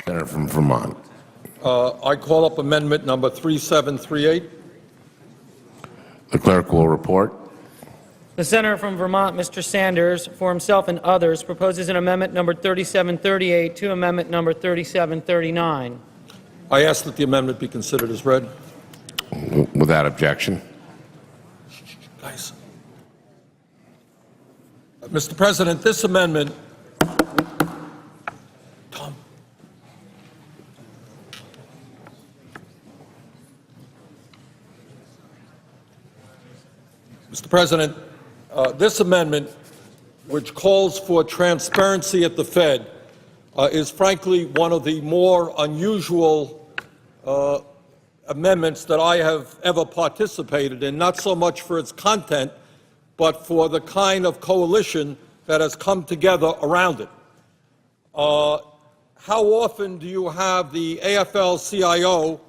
Senator from Vermont. I call up amendment number 3738. The clerk will report. The senator from Vermont, Mr. Sanders, for himself and others, proposes an amendment number 3738 to amendment number 3739. I ask that the amendment be considered as read. Without objection. Guys. Mr. President, this amendment, Tom. Mr. President, this amendment, which calls for transparency at the Fed, is frankly one of the more unusual amendments that I have ever participated in, not so much for its content, but for the kind of coalition that has come together around it. How often do you have the AFL-CIO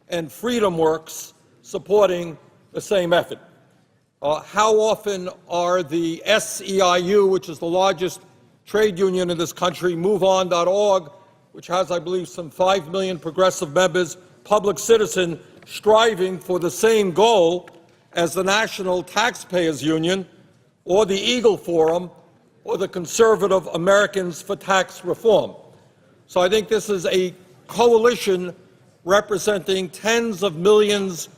and FreedomWorks supporting the same effort? How often are the SEIU, which is the largest trade union in this country, MoveOn.org, which has, I believe, some 5 million progressive members, Public Citizen, striving for the same goal as the National Taxpayers Union, or the Eagle Forum, or the Conservative Americans for Tax Reform? So I think this is a coalition representing tens of millions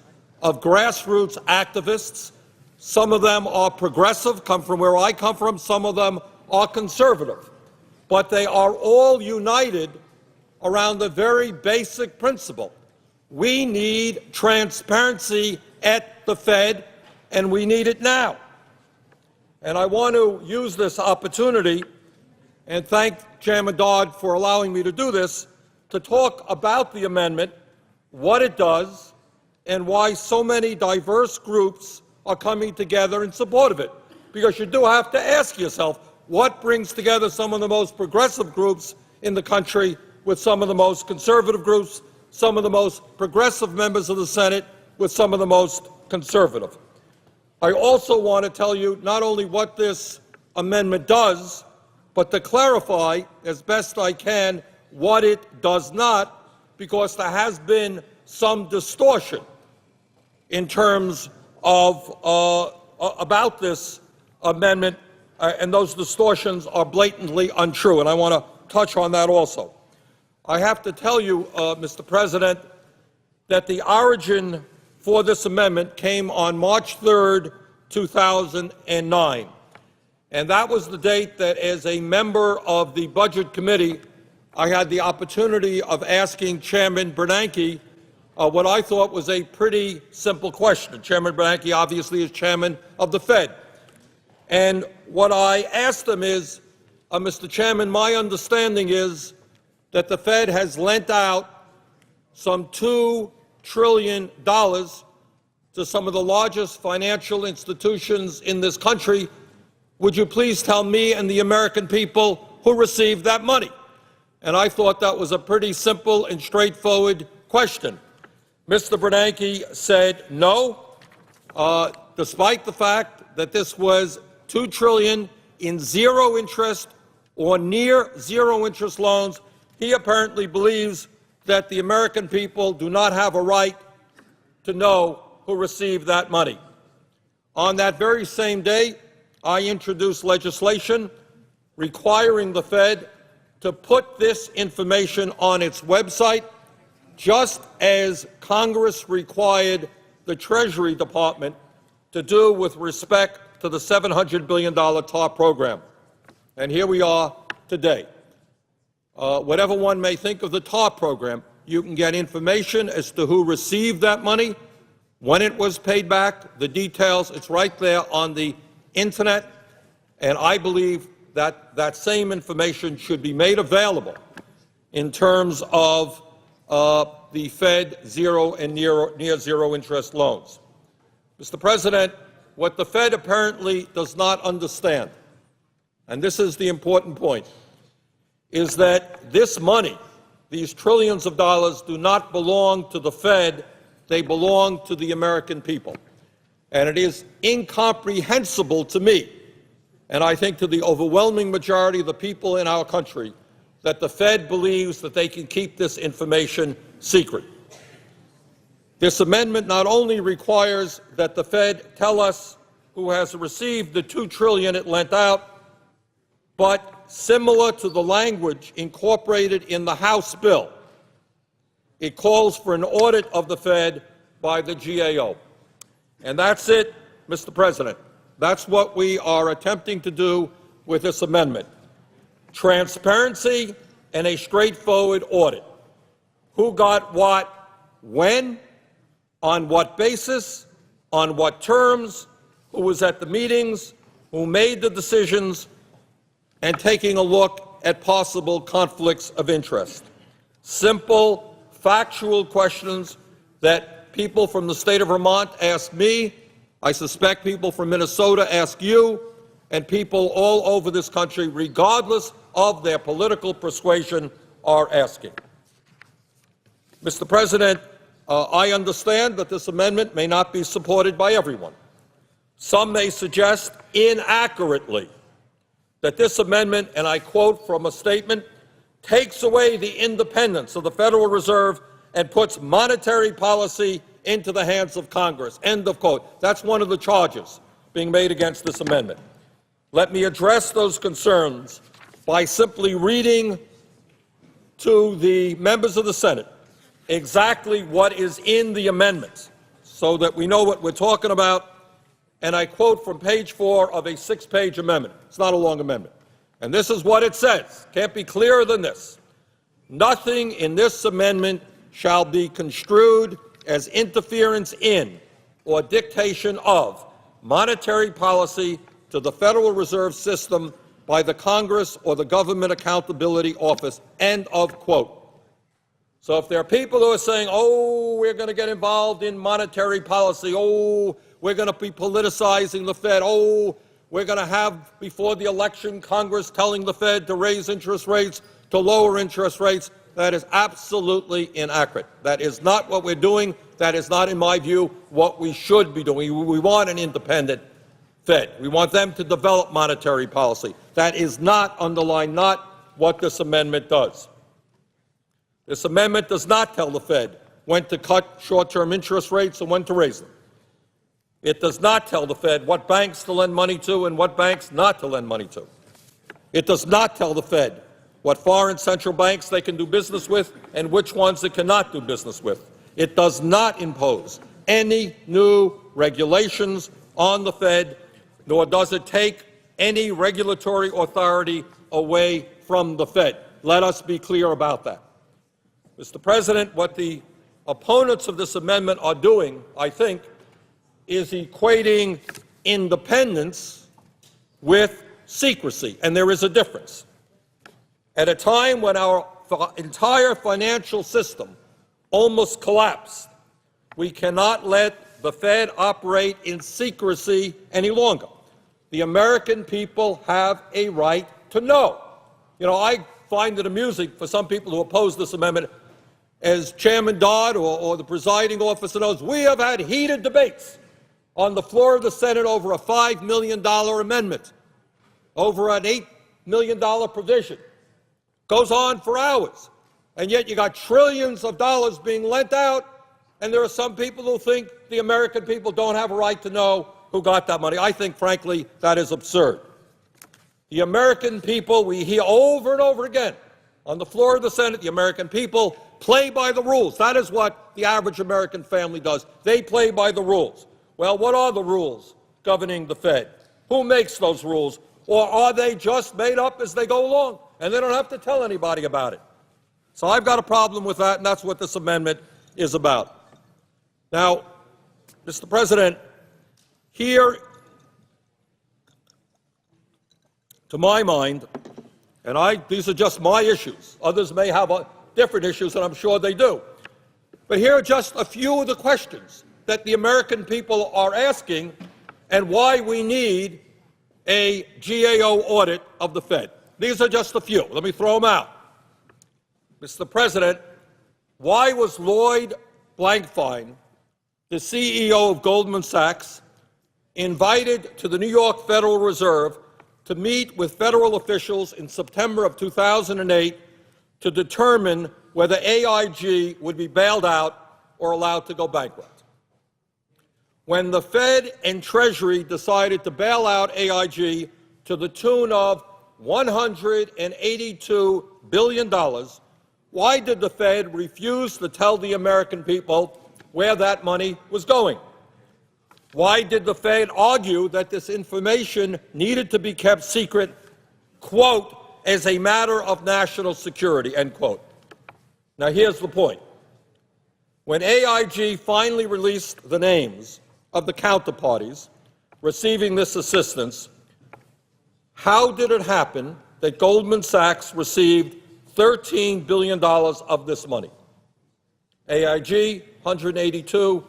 of grassroots activists. Some of them are progressive, come from where I come from. Some of them are conservative. But they are all united around the very basic principle. We need transparency at the Fed, and we need it now. And I want to use this opportunity and thank Chairman Dodd for allowing me to do this, to talk about the amendment, what it does, and why so many diverse groups are coming together in support of it. Because you do have to ask yourself, what brings together some of the most progressive groups in the country with some of the most conservative groups, some of the most progressive members of the Senate with some of the most conservative? I also want to tell you not only what this amendment does, but to clarify as best I can what it does not, because there has been some distortion in terms of about this amendment, and those distortions are blatantly untrue, and I want to touch on that also. I have to tell you, Mr. President, that the origin for this amendment came on March 3rd, 2009. And that was the date that, as a member of the Budget Committee, I had the opportunity of asking Chairman Bernanke what I thought was a pretty simple question. Chairman Bernanke obviously is chairman of the Fed. And what I asked him is, Mr. Chairman, my understanding is that the Fed has lent out some $2 trillion to some of the largest financial institutions in this country. Would you please tell me and the American people who received that money? And I thought that was a pretty simple and straightforward question. Mr. Bernanke said no, despite the fact that this was $2 trillion in zero interest or near zero interest loans. He apparently believes that the American people do not have a right to know who received that money. On that very same day, I introduced legislation requiring the Fed to put this information on its website, just as Congress required the Treasury Department to do with respect to the $700 billion TAR program. And here we are today. Whatever one may think of the TAR program, you can get information as to who received that money, when it was paid back, the details. It's right there on the Internet. And I believe that that same information should be made available in terms of the Fed zero and near zero interest loans. Mr. President, what the Fed apparently does not understand, and this is the important point, is that this money, these trillions of dollars, do not belong to the Fed. They belong to the American people. And it is incomprehensible to me, and I think to the overwhelming majority of the people in our country, that the Fed believes that they can keep this information secret. This amendment not only requires that the Fed tell us who has received the $2 trillion it lent out, but similar to the language incorporated in the House bill, it calls for an audit of the Fed by the GAO. And that's it, Mr. President. That's what we are attempting to do with this amendment. Transparency and a straightforward audit. Who got what, when, on what basis, on what terms, who was at the meetings, who made the decisions, and taking a look at possible conflicts of interest. Simple, factual questions that people from the state of Vermont ask me, I suspect people from Minnesota ask you, and people all over this country, regardless of their political persuasion, are asking. Mr. President, I understand that this amendment may not be supported by everyone. Some may suggest inaccurately that this amendment, and I quote from a statement, takes away the independence of the Federal Reserve and puts monetary policy into the hands of Congress. End of quote. That's one of the charges being made against this amendment. Let me address those concerns by simply reading to the members of the Senate exactly what is in the amendment so that we know what we're talking about. And I quote from page 4 of a 6-page amendment. It's not a long amendment. And this is what it says. Can't be clearer than this. Nothing in this amendment shall be construed as interference in or dictation of monetary policy to the Federal Reserve System by the Congress or the Government Accountability Office. End of quote. So if there are people who are saying, oh, we're going to get involved in monetary policy, oh, we're going to be politicizing the Fed, oh, we're going to have, before the election, Congress telling the Fed to raise interest rates, to lower interest rates, that is absolutely inaccurate. That is not what we're doing. That is not, in my view, what we should be doing. We want an independent Fed. We want them to develop monetary policy. That is not, underline not, what this amendment does. This amendment does not tell the Fed when to cut short-term interest rates and when to raise them. It does not tell the Fed what banks to lend money to and what banks not to lend money to. It does not tell the Fed what foreign central banks they can do business with and which ones it cannot do business with. It does not impose any new regulations on the Fed, nor does it take any regulatory authority away from the Fed. Let us be clear about that. Mr. President, what the opponents of this amendment are doing, I think, is equating independence with secrecy, and there is a difference. At a time when our entire financial system almost collapsed, we cannot let the Fed operate in secrecy any longer. The American people have a right to know. You know, I find it amusing for some people who oppose this amendment. As Chairman Dodd or the presiding officer knows, we have had heated debates on the floor of the Senate over a $5 million amendment, over an $8 million provision. Goes on for hours. And yet you got trillions of dollars being lent out, and there are some people who think the American people don't have a right to know who got that money. I think, frankly, that is absurd. The American people, we hear over and over again on the floor of the Senate, the American people play by the rules. That is what the average American family does. They play by the rules. Well, what are the rules governing the Fed? Who makes those rules? Or are they just made up as they go along, and they don't have to tell anybody about it? So I've got a problem with that, and that's what this amendment is about. Now, Mr. President, here, to my mind, and these are just my issues. Others may have different issues, and I'm sure they do. But here are just a few of the questions that the American people are asking and why we need a GAO audit of the Fed. These are just a few. Let me throw them out. Mr. President, why was Lloyd Blankfein, the CEO of Goldman Sachs, invited to the New York Federal Reserve to meet with federal officials in September of 2008 to determine whether AIG would be bailed out or allowed to go bankrupt. When the Fed and Treasury decided to bail out AIG to the tune of $182 billion, why did the Fed refuse to tell the American people where that money was going? Why did the Fed argue that this information needed to be kept secret, quote, as a matter of national security, end quote? Now, here's the point. When AIG finally released the names of the counterparties receiving this assistance, how did it happen that Goldman Sachs received $13 billion of this money? AIG, 182,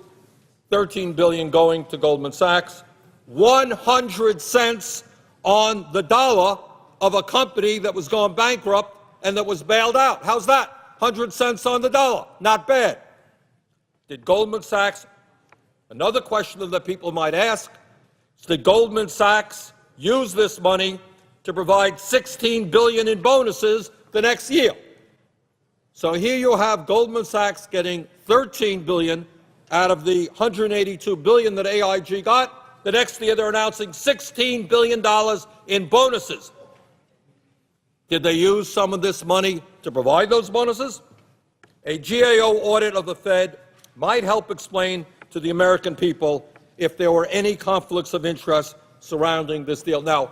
13 billion going to Goldman Sachs, 100 cents on the dollar of a company that was going bankrupt and that was bailed out. How's that? 100 cents on the dollar. Not bad. Did Goldman Sachs, another question that people might ask, is did Goldman Sachs use this money to provide $16 billion in bonuses the next year? So here you have Goldman Sachs getting $13 billion out of the $182 billion that AIG got. The next year they're announcing $16 billion in bonuses. Did they use some of this money to provide those bonuses? A GAO audit of the Fed might help explain to the American people if there were any conflicts of interest surrounding this deal. Now,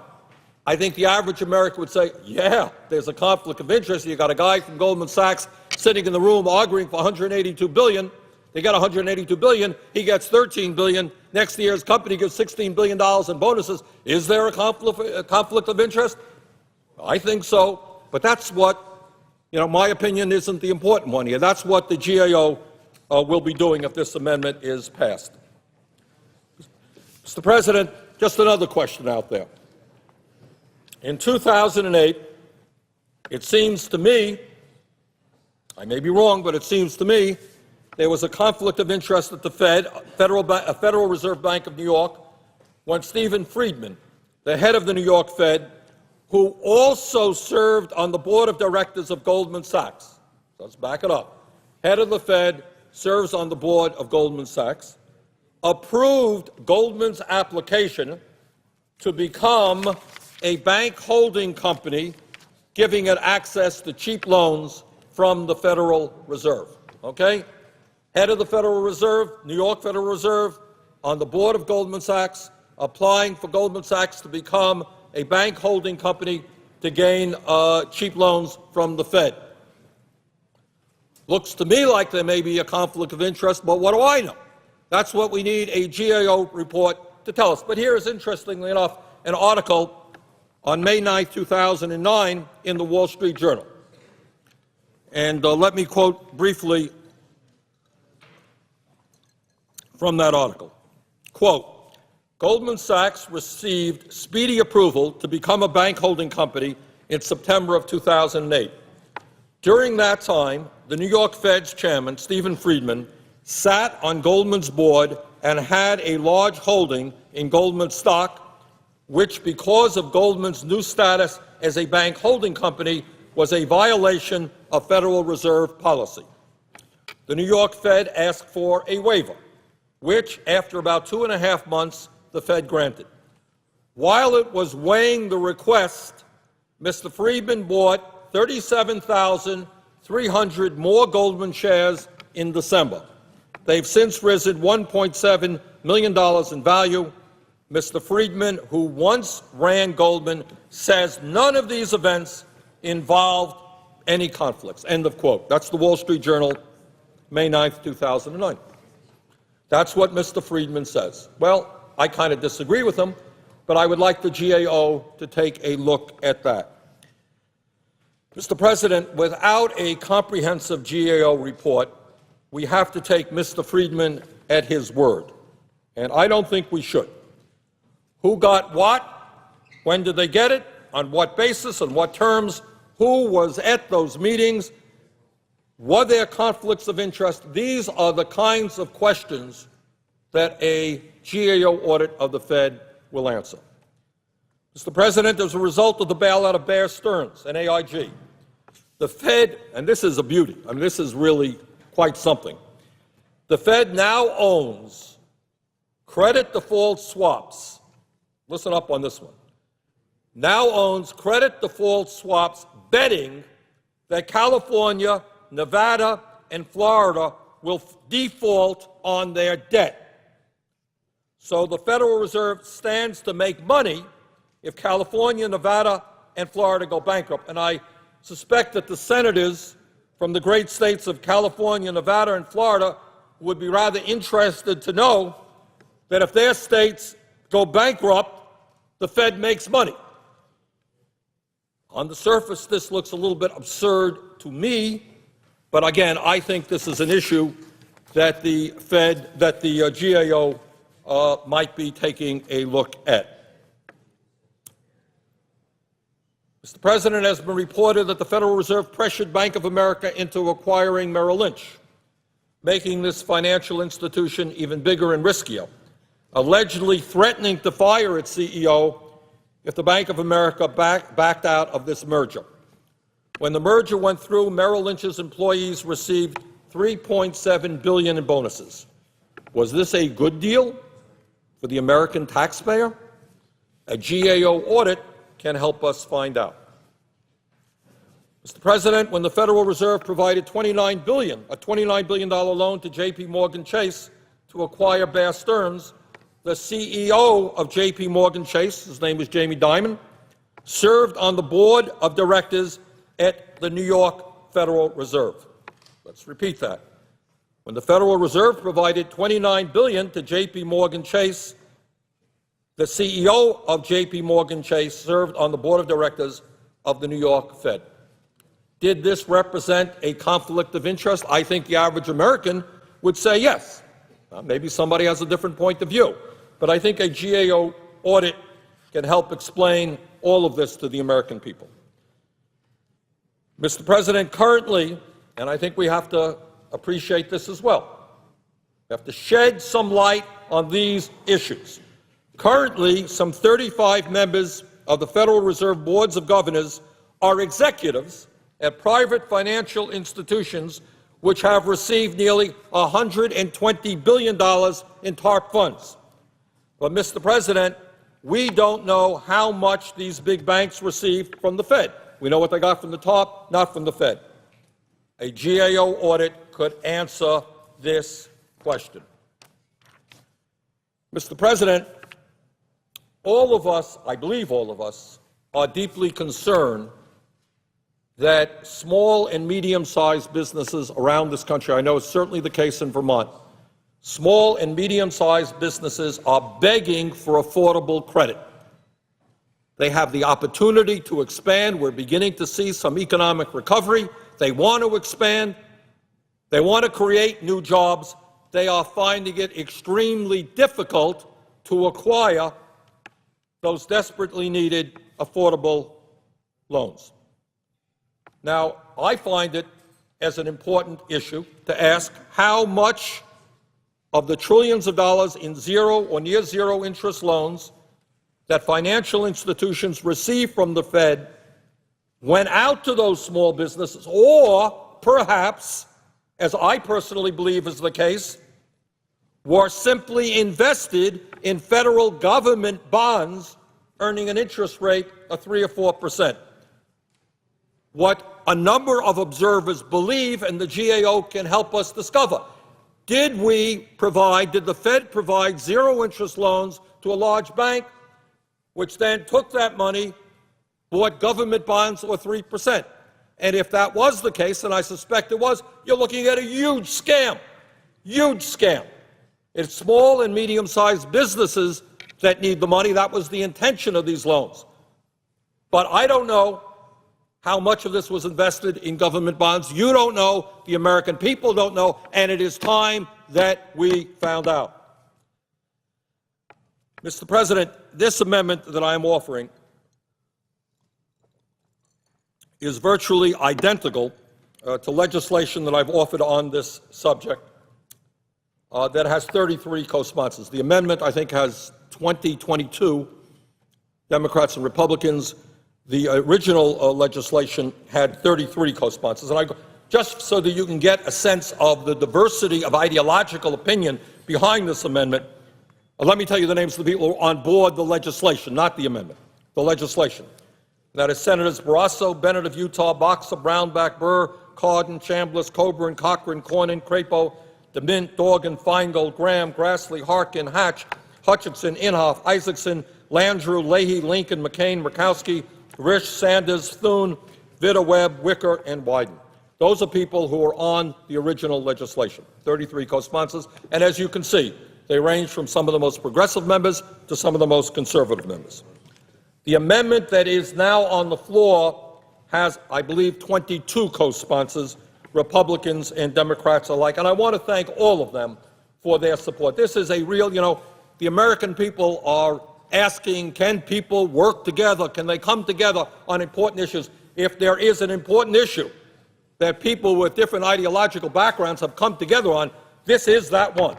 I think the average American would say, yeah, there's a conflict of interest. You got a guy from Goldman Sachs sitting in the room arguing for $182 billion. They got $182 billion. He gets $13 billion. Next year's company gives $16 billion in bonuses. Is there a conflict of interest? I think so. But that's what, my opinion isn't the important one here. That's what the GAO will be doing if this amendment is passed. Mr. President, just another question out there. In 2008, it seems to me, I may be wrong, but it seems to me, there was a conflict of interest at the Federal Reserve Bank of New York, when Stephen Friedman, the head of the New York Fed, who also served on the board of directors of Goldman Sachs, so let's back it up, head of the Fed, serves on the board of Goldman Sachs, approved Goldman's application to become a bank holding company, giving it access to cheap loans from the Federal Reserve. Okay? Head of the Federal Reserve, New York Federal Reserve, on the board of Goldman Sachs, applying for Goldman Sachs to become a bank holding company to gain cheap loans from the Fed. Looks to me like there may be a conflict of interest, but what do I know? That's what we need a GAO report to tell us. But here is, interestingly enough, an article on May 9, 2009 in the Wall Street Journal. And let me quote briefly from that article. Quote, Goldman Sachs received speedy approval to become a bank holding company in September of 2008. During that time, the New York Fed's chairman, Stephen Friedman, sat on Goldman's board and had a large holding in Goldman stock, which, because of Goldman's new status as a bank holding company, was a violation of Federal Reserve policy. The New York Fed asked for a waiver, which, after about 2.5 months, the Fed granted. While it was weighing the request, Mr. Friedman bought 37,300 more Goldman shares in December. They've since risen $1.7 million in value. Mr. Friedman, who once ran Goldman, says none of these events involved any conflicts. End of quote. That's the Wall Street Journal, May 9th, 2009. That's what Mr. Friedman says. Well, I kind of disagree with him, but I would like the GAO to take a look at that. Mr. President, without a comprehensive GAO report, we have to take Mr. Friedman at his word, and I don't think we should. Who got what? When did they get it? On what basis? On what terms? Who was at those meetings? Were there conflicts of interest? These are the kinds of questions that a GAO audit of the Fed will answer. Mr. President, as a result of the bailout of Bear Stearns and AIG, The Fed, and this is a beauty, I mean, this is really quite something. The Fed now owns credit default swaps. Listen up on this one. Now owns credit default swaps betting that California, Nevada, and Florida will default on their debt. So the Federal Reserve stands to make money if California, Nevada, and Florida go bankrupt. And I suspect that the senators from the great states of California, Nevada, and Florida would be rather interested to know that if their states go bankrupt, the Fed makes money. On the surface, this looks a little bit absurd to me, but again, I think this is an issue that the GAO might be taking a look at. Mr. President, it has been reported that the Federal Reserve pressured Bank of America into acquiring Merrill Lynch, making this financial institution even bigger and riskier, allegedly threatening to fire its CEO if the Bank of America backed out of this merger. When the merger went through, Merrill Lynch's employees received $3.7 billion in bonuses. Was this a good deal for the American taxpayer? A GAO audit can help us find out. Mr. President, when the Federal Reserve provided a $29 billion loan to J.P. Morgan Chase to acquire Bear Stearns, the CEO of J.P. Morgan Chase, his name was Jamie Dimon, served on the board of directors at the New York Federal Reserve. Let's repeat that. When the Federal Reserve provided $29 billion to J.P. Morgan Chase, the CEO of J.P. Morgan Chase served on the board of directors of the New York Fed. Did this represent a conflict of interest? I think the average American would say yes. Maybe somebody has a different point of view. But I think a GAO audit can help explain all of this to the American people. Mr. President, currently, and I think we have to appreciate this as well, we have to shed some light on these issues. Currently, some 35 members of the Federal Reserve Boards of Governors are executives at private financial institutions which have received nearly $120 billion in TARP funds. But, Mr. President, we don't know how much these big banks received from the Fed. We know what they got from the top, not from the Fed. A GAO audit could answer this question. Mr. President, all of us, I believe all of us, are deeply concerned that small and medium-sized businesses around this country, I know it's certainly the case in Vermont, small and medium-sized businesses are begging for affordable credit. They have the opportunity to expand. We're beginning to see some economic recovery. They want to expand. They want to create new jobs. They are finding it extremely difficult to acquire those desperately needed affordable loans. Now, I find it as an important issue to ask how much of the trillions of dollars in zero or near zero interest loans that financial institutions receive from the Fed went out to those small businesses, or perhaps, as I personally believe is the case, were simply invested in federal government bonds earning an interest rate of 3 or 4%. What a number of observers believe, and the GAO can help us discover, did the Fed provide zero-interest loans to a large bank, which then took that money, bought government bonds for 3%? And if that was the case, and I suspect it was, you're looking at a huge scam. Huge scam. It's small and medium-sized businesses that need the money. That was the intention of these loans. But I don't know how much of this was invested in government bonds. You don't know, the American people don't know, and it is time that we found out. Mr. President, this amendment that I am offering is virtually identical to legislation that I've offered on this subject that has 33 co-sponsors. The amendment, I think, has 22 Democrats and Republicans. The original legislation had 33 co-sponsors. And just so that you can get a sense of the diversity of ideological opinion behind this amendment, let me tell you the names of the people who are on board the legislation, not the amendment, the legislation. That is Senators Barrasso, Bennett of Utah, Boxer, Brownback, Burr, Cardin, Chambliss, Coburn, Cochran, Cornyn, Crapo, DeMint, Dorgan, Feingold, Graham, Grassley, Harkin, Hatch, Hutchinson, Inhofe, Isaacson, Landrieu, Leahy, Lincoln, McCain, Murkowski, Risch, Sanders, Thune, Vitta, Webb, Wicker, and Wyden. Those are people who are on the original legislation, 33 co-sponsors. And as you can see, they range from some of the most progressive members to some of the most conservative members. The amendment that is now on the floor has, I believe, 22 co-sponsors, Republicans and Democrats alike. And I want to thank all of them for their support. This is a real, the American people are asking, can people work together? Can they come together on important issues? If there is an important issue that people with different ideological backgrounds have come together on, this is that one.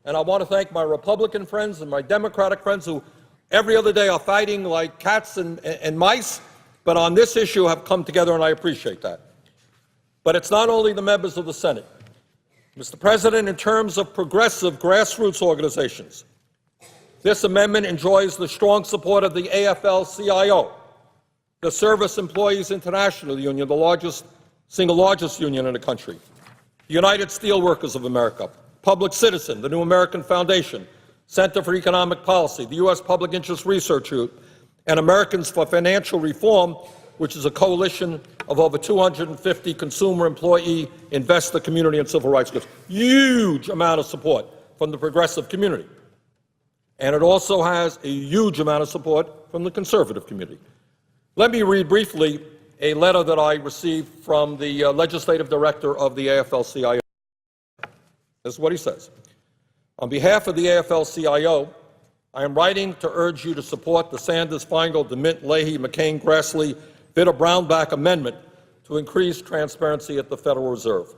And I want to thank my Republican friends and my Democratic friends who every other day are fighting like cats and mice, but on this issue have come together, and I appreciate that. But it's not only the members of the Senate. Mr. President, in terms of progressive grassroots organizations, this amendment enjoys the strong support of the AFL-CIO, the Service Employees International Union, the single largest union in the country, the United Steelworkers of America, Public Citizen, the New American Foundation, Center for Economic Policy, the U.S. Public Interest Research Group, and Americans for Financial Reform, which is a coalition of over 250 consumer, employee, investor, community, and civil rights groups. Huge amount of support from the progressive community. And it also has a huge amount of support from the conservative community. Let me read briefly a letter that I received from the legislative director of the AFL-CIO. This is what he says. On behalf of the AFL-CIO, I am writing to urge you to support the Sanders, Feingold, DeMint, Leahy, McCain, Grassley, Vitta, Brownback amendment to increase transparency at the Federal Reserve.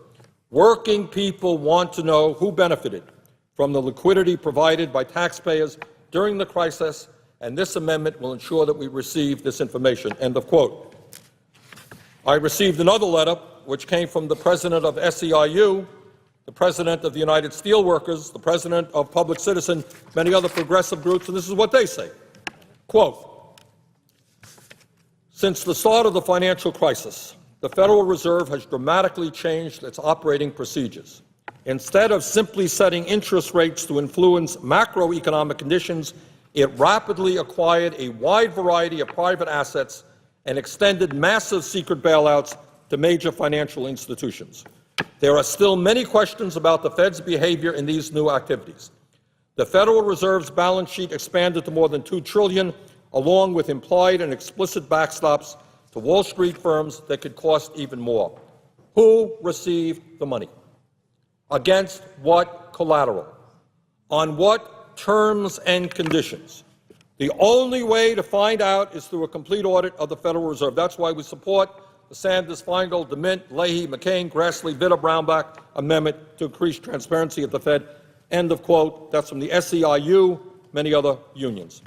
Working people want to know who benefited from the liquidity provided by taxpayers during the crisis, and this amendment will ensure that we receive this information. End of quote. I received another letter, which came from the president of SEIU, the president of the United Steelworkers, the president of Public Citizen, many other progressive groups, and this is what they say. Quote, since the start of the financial crisis, the Federal Reserve has dramatically changed its operating procedures. Instead of simply setting interest rates to influence macroeconomic conditions, it rapidly acquired a wide variety of private assets and extended massive secret bailouts to major financial institutions. There are still many questions about the Fed's behavior in these new activities. The Federal Reserve's balance sheet expanded to more than $2 trillion, along with implied and explicit backstops to Wall Street firms that could cost even more. Who received the money? Against what collateral? On what terms and conditions? The only way to find out is through a complete audit of the Federal Reserve. That's why we support the Sanders, Feingold, DeMint, Leahy, McCain, Grassley, Vitta, Brownback amendment to increase transparency at the Fed. End of quote. That's from the SEIU, many other unions.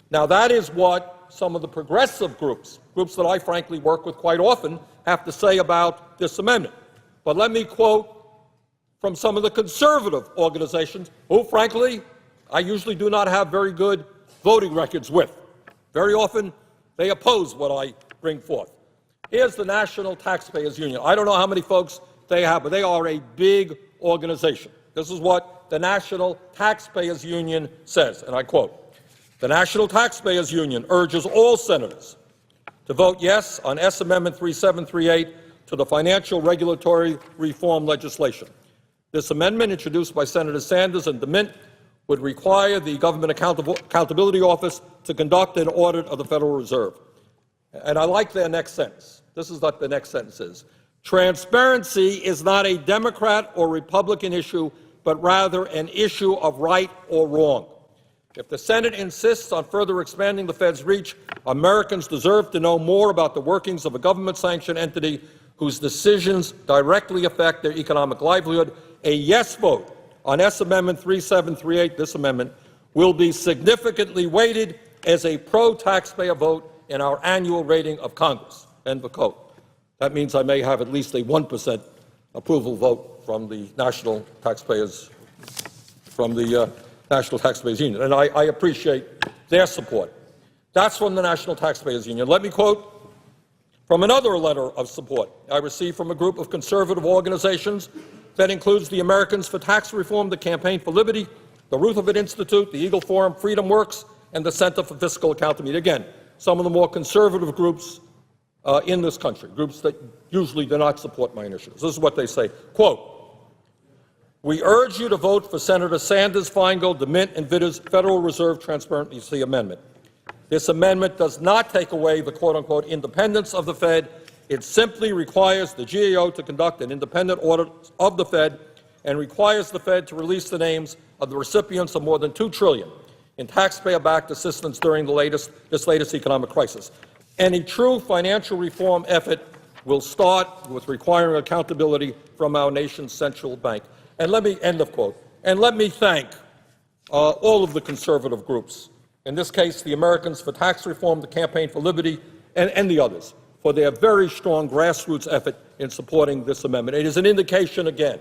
Now, that is what some of the progressive groups that I frankly work with quite often, have to say about this amendment. But let me quote from some of the conservative organizations who, frankly, I usually do not have very good voting records with. Very often, they oppose what I bring forth. Here's the National Taxpayers Union. I don't know how many folks they have, but they are a big organization. This is what the National Taxpayers Union says, and I quote, the National Taxpayers Union urges all senators to vote yes on S. Amendment 3738 to the financial regulatory reform legislation. This amendment, introduced by Senators Sanders and DeMint, would require the Government Accountability Office to conduct an audit of the Federal Reserve. And I like their next sentence. This is what the next sentence is. Transparency is not a Democrat or Republican issue, but rather an issue of right or wrong. If the Senate insists on further expanding the Fed's reach, Americans deserve to know more about the workings of a government-sanctioned entity whose decisions directly affect their economic livelihood. A yes vote on S. Amendment 3738, this amendment, will be significantly weighted as a pro-taxpayer vote in our annual rating of Congress, end of quote. That means I may have at least a 1% approval vote from the National Taxpayers Union, and I appreciate their support. That's from the National Taxpayers Union. Let me quote from another letter of support I received from a group of conservative organizations that includes the Americans for Tax Reform, the Campaign for Liberty, the Rutherford Institute, the Eagle Forum, Freedom Works, and the Center for Fiscal Accountability. Again, some of the more conservative groups in this country, groups that usually do not support my initiatives. This is what they say, quote, "We urge you to vote for Senator Sanders, Feingold, DeMint, and Vitter's Federal Reserve Transparency Amendment. This amendment does not take away the quote-unquote independence of the Fed. It simply requires the GAO to conduct an independent audit of the Fed and requires the Fed to release the names of the recipients of more than $2 trillion in taxpayer-backed assistance during this latest economic crisis. Any true financial reform effort will start with requiring accountability from our nation's central bank." And let me, end of quote, and let me thank all of the conservative groups, in this case the Americans for Tax Reform, the Campaign for Liberty, and the others, for their very strong grassroots effort in supporting this amendment. It is an indication, again,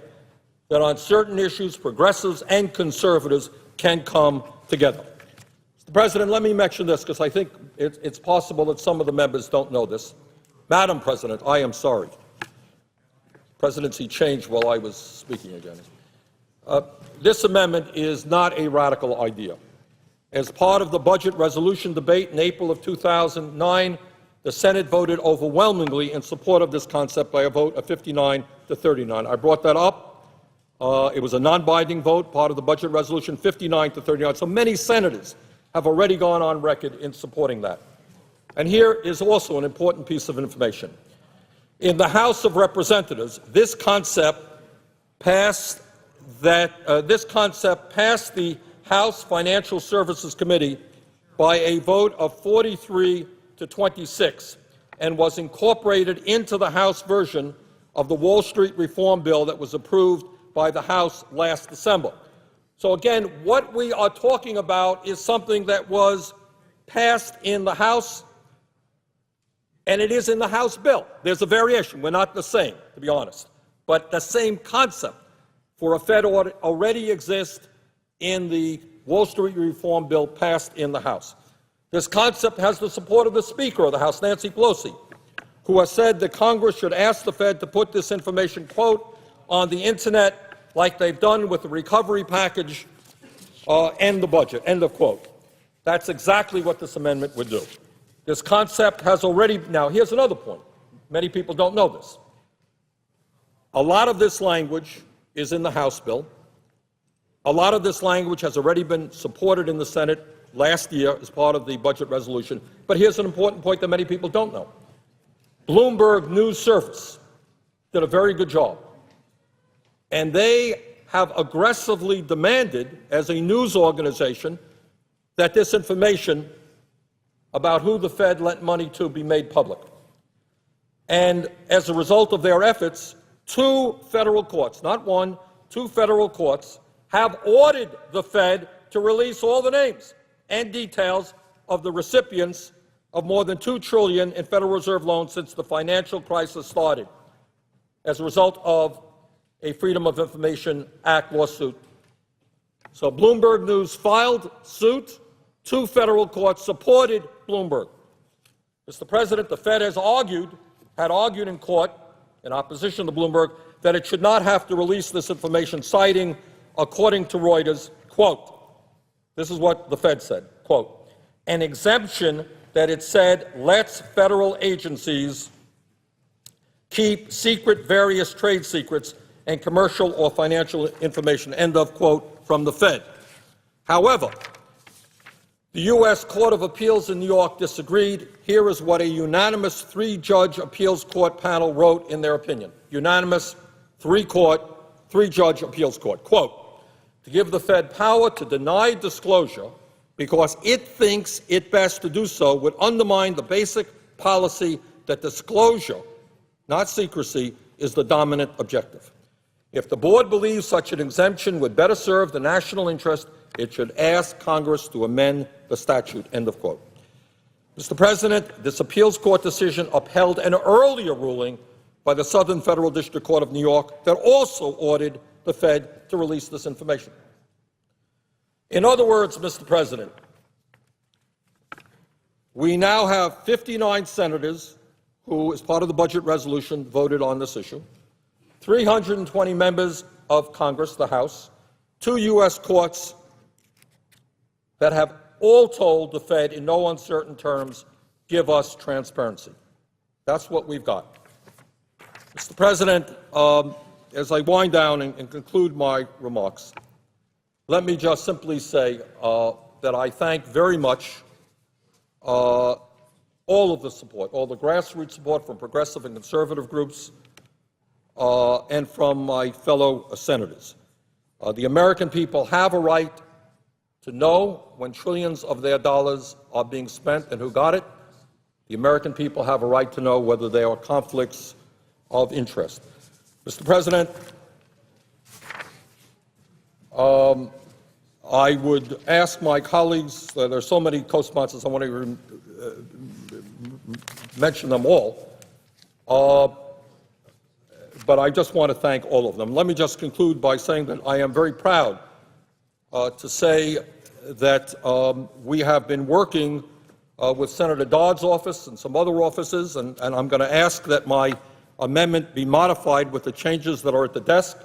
that on certain issues, progressives and conservatives can come together. Mr. President, let me mention this, because I think it's possible that some of the members don't know this. Madam President, I am sorry. Presidency changed while I was speaking again. This amendment is not a radical idea. As part of the budget resolution debate in April of 2009, the Senate voted overwhelmingly in support of this concept by a vote of 59 to 39. I brought that up. It was a non-binding vote, part of the budget resolution, 59 to 39. So many senators have already gone on record in supporting that. And here is also an important piece of information. In the House of Representatives, this concept passed the House Financial Services Committee by a vote of 43 to 26 and was incorporated into the House version of the Wall Street reform bill that was approved by the House last December. So again, what we are talking about is something that was passed in the House, and it is in the House bill. There's a variation. We're not the same, to be honest. But the same concept for a Fed audit already exists in the Wall Street reform bill passed in the House. This concept has the support of the Speaker of the House, Nancy Pelosi, who has said that Congress should ask the Fed to put this information, quote, on the Internet like they've done with the recovery package and the budget, end of quote. That's exactly what this amendment would do. This concept has already, now here's another point. Many people don't know this. A lot of this language is in the House bill. A lot of this language has already been supported in the Senate last year as part of the budget resolution. But here's an important point that many people don't know. Bloomberg News Service did a very good job. And they have aggressively demanded, as a news organization, that this information about who the Fed lent money to be made public. And as a result of their efforts, 2 federal courts, not one, 2 federal courts, have ordered the Fed to release all the names and details of the recipients of more than $2 trillion in Federal Reserve loans since the financial crisis started, as a result of a Freedom of Information Act lawsuit. So Bloomberg News filed suit. 2 federal courts supported Bloomberg. Mr. President, the Fed had argued in court, in opposition to Bloomberg, that it should not have to release this information, citing, according to Reuters, quote, this is what the Fed said, quote, an exemption that it said lets federal agencies keep secret various trade secrets and commercial or financial information, end of quote, from the Fed. However, the U.S. Court of Appeals in New York disagreed. Here is what a unanimous 3-judge appeals court panel wrote in their opinion. Unanimous 3-judge appeals court. Quote, to give the Fed power to deny disclosure because it thinks it best to do so would undermine the basic policy that disclosure, not secrecy, is the dominant objective. If the board believes such an exemption would better serve the national interest, it should ask Congress to amend the statute, end of quote. Mr. President, this appeals court decision upheld an earlier ruling by the Southern Federal District Court of New York that also ordered the Fed to release this information. In other words, Mr. President, we now have 59 senators who, as part of the budget resolution, voted on this issue, 320 members of Congress, the House, 2 U.S. courts that have all told the Fed in no uncertain terms, give us transparency. That's what we've got. Mr. President, as I wind down and conclude my remarks, let me just simply say that I thank very much all of the support, all the grassroots support from progressive and conservative groups and from my fellow senators. The American people have a right to know when trillions of their dollars are being spent and who got it. The American people have a right to know whether there are conflicts of interest. Mr. President, I would ask my colleagues, there are so many co-sponsors, I want to mention them all, but I just want to thank all of them. Let me just conclude by saying that I am very proud to say that we have been working with Senator Dodd's office and some other offices, and I'm going to ask that my amendment be modified with the changes that are at the desk.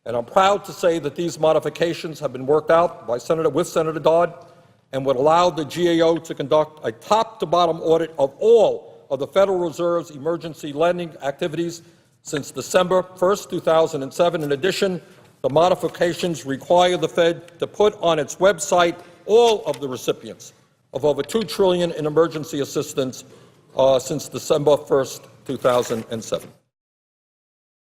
And I'm proud to say that these modifications have been worked out by with Senator Dodd and would allow the GAO to conduct a top-to-bottom audit of all of the Federal Reserve's emergency lending activities since December 1st, 2007. In addition, the modifications require the Fed to put on its website all of the recipients of over $2 trillion in emergency assistance since December 1st, 2007.